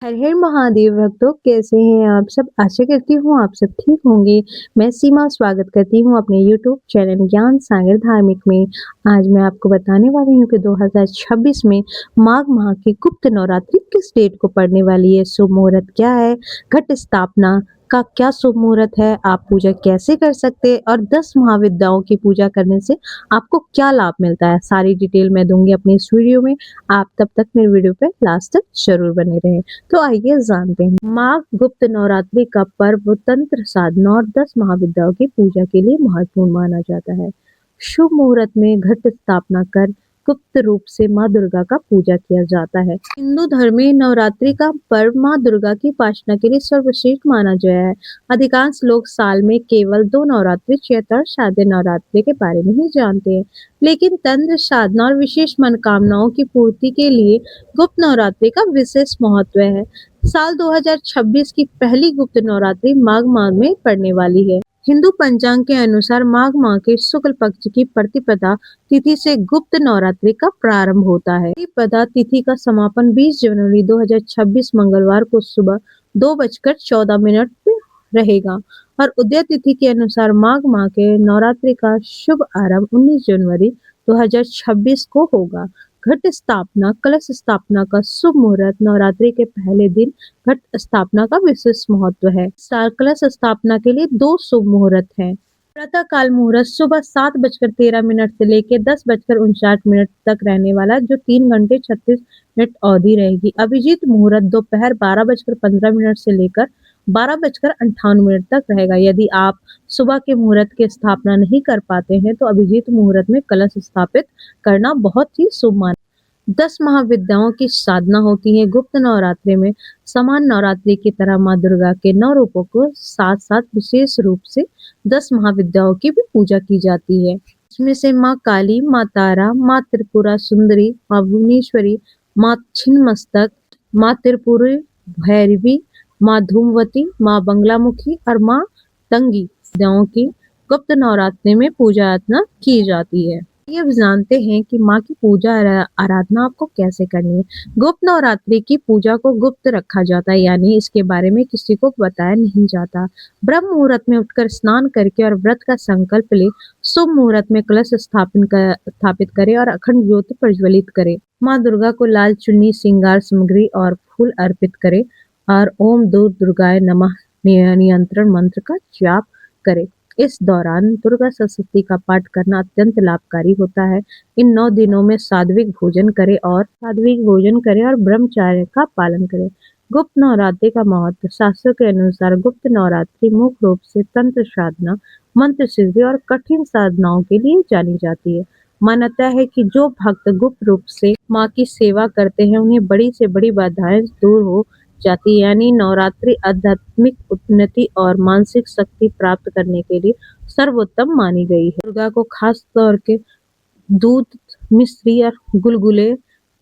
हर हर महादेव भक्तों, कैसे हैं आप सब। आशा करती हूँ आप सब ठीक होंगे। मैं सीमा स्वागत करती हूँ अपने यूट्यूब चैनल ज्ञान सागर धार्मिक में। आज मैं आपको बताने वाली हूँ कि 2026 में माघ माह की गुप्त नवरात्रि किस डेट को पड़ने वाली है, शुभ मुहूर्त क्या है, घट स्थापना का क्या शुभ मुहूर्त है, आप पूजा कैसे कर सकते हैं और 10 महाविद्याओं की पूजा करने से आपको क्या लाभ मिलता है, सारी डिटेल मैं दूंगी अपनी इस वीडियो में। आप तब तक मेरे वीडियो पे लास्ट तक जरूर बने रहें। तो आइए जानते हैं। माघ गुप्त नवरात्रि का पर्व तंत्र साधना और 10 महाविद्याओं की पूजा के लिए महत्वपूर्ण माना जाता है। शुभ मुहूर्त में घट स्थापना कर गुप्त रूप से माँ दुर्गा का पूजा किया जाता है। हिंदू धर्म में नवरात्रि का पर्व माँ दुर्गा की उपासना के लिए सर्वश्रेष्ठ माना गया है। अधिकांश लोग साल में केवल 2 नवरात्रि, चैत्र और शारदीय नवरात्रि के बारे में ही जानते हैं, लेकिन तंत्र साधना और विशेष मनोकामनाओं की पूर्ति के लिए गुप्त नवरात्रि का विशेष महत्व है। साल 2026 की पहली गुप्त नवरात्रि माघ माह में पड़ने वाली है। हिंदू पंचांग के अनुसार माघ माह के शुक्ल पक्ष की प्रतिपदा तिथि से गुप्त नवरात्रि का प्रारंभ होता है। प्रतिपदा तिथि का समापन 20 जनवरी 2026 मंगलवार को सुबह 2:14 पे रहेगा और उदय तिथि के अनुसार माघ माह के नवरात्रि का शुभ आरंभ 19 जनवरी 2026 को होगा। घट स्थापना, कलश स्थापना का शुभ मुहूर्त नवरात्रि के पहले दिन घट स्थापना का विशेष महत्व है। साल कलश स्थापना के लिए 2 शुभ मुहूर्त हैं। प्रातः काल मुहूर्त सुबह 7:13 से लेकर 10:59 तक रहने वाला, जो 3 घंटे 36 मिनट अवधि रहेगी। अभिजीत मुहूर्त दोपहर 12:15 से लेकर 12:58 तक रहेगा। यदि आप सुबह के मुहूर्त की स्थापना नहीं कर पाते हैं तो अभिजीत मुहूर्त में कलश स्थापित करना बहुत ही शुभ माना। 10 महाविद्याओं की साधना होती है। गुप्त नवरात्रि में समान नवरात्रि की तरह माँ दुर्गा के 9 रूपों को साथ साथ विशेष रूप से 10 महाविद्याओं की भी पूजा की जाती है। इसमें से माँ काली, माँ तारा, माँ त्रिपुरा सुंदरी, माँ भुवनेश्वरी, माँ छिन्नमस्तक, माँ त्रिपुरी भैरवी, माँ धूमवती, माँ बंगलामुखी और माँ तंगी विद्याओं की गुप्त नवरात्रि में पूजा अर्चना की जाती है। ये अब जानते हैं कि माँ की पूजा आराधना आपको कैसे करनी है। गुप्त नवरात्रि की पूजा को गुप्त रखा जाता है, यानी इसके बारे में किसी को बताया नहीं जाता। ब्रह्म मुहूर्त में उठकर स्नान करके और व्रत का संकल्प ले शुभ मुहूर्त में कलश स्थापित करे और अखंड ज्योति प्रज्वलित करे। माँ दुर्गा को लाल चुन्नी, श्रृंगार सामग्री और फूल अर्पित करे और ओम दुर्गाय नमः नियंत्रण मंत्र का जाप करे। इस दौरान दुर्गा सप्तशती का पाठ करना अत्यंत लाभकारी होता है। इन 9 दिनों में सात्विक भोजन करे और ब्रह्मचर्य का पालन करे। गुप्त नवरात्रि का महत्व। शास्त्रों के अनुसार गुप्त नवरात्रि मुख्य रूप से तंत्र साधना, मंत्र सिद्धि और कठिन साधनाओं के लिए जानी जाती है। मान्यता है कि जो भक्त गुप्त रूप से माँ की सेवा करते हैं उन्हें बड़ी से बड़ी बाधाएं दूर हो जाती है। यानी नवरात्रि आध्यात्मिक उन्नति और मानसिक शक्ति प्राप्त करने के लिए सर्वोत्तम मानी गई है। दुर्गा को खास तौर के दूध, मिश्री और गुलगुले,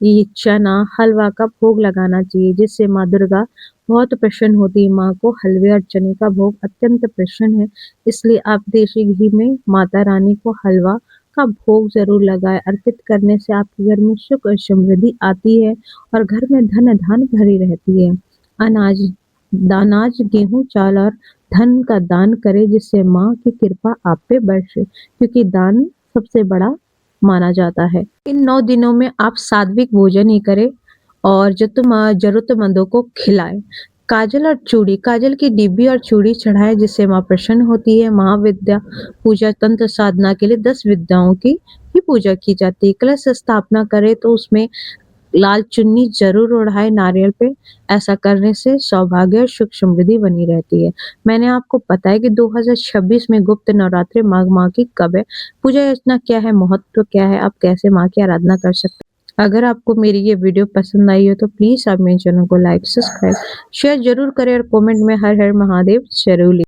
ये चना, हलवा का भोग लगाना चाहिए, जिससे माँ दुर्गा बहुत प्रसन्न होती है। माँ को हलवे और चने का भोग अत्यंत प्रसन्न है, इसलिए आप देशी घी में माता रानी को हलवा का भोग जरूर लगाए। अर्पित करने से आपके घर में सुख और समृद्धि आती है और घर में धन धान भरी रहती है। अनाज, गेहूं, चावल और धन का दान करे, जिससे माँ की कृपा आप पे बरसे, क्योंकि दान सबसे बड़ा माना जाता है। इन 9 दिनों में आप सात्विक भोजन ही करें और जरूरतमंदों को खिलाएं। काजल की डिब्बी और चूड़ी चढ़ाएं, जिससे माँ प्रसन्न होती है। महाविद्या पूजा तंत्र साधना के लिए 10 विद्याओं की ही पूजा की जाती है। कलश स्थापना करे तो उसमें लाल चुन्नी जरूर ओढ़ाए नारियल पे। ऐसा करने से सौभाग्य और सुख समृद्धि बनी रहती है। मैंने आपको बताया कि 2026 में गुप्त नवरात्रि माघ माह की कब है, पूजा अर्चना क्या है, महत्व क्या है, आप कैसे माँ की आराधना कर सकते हैं। अगर आपको मेरी ये वीडियो पसंद आई हो तो प्लीज आप मेरे चैनल को लाइक, सब्सक्राइब, शेयर जरूर करें और कमेंट में हर हर महादेव जरूर लिखें।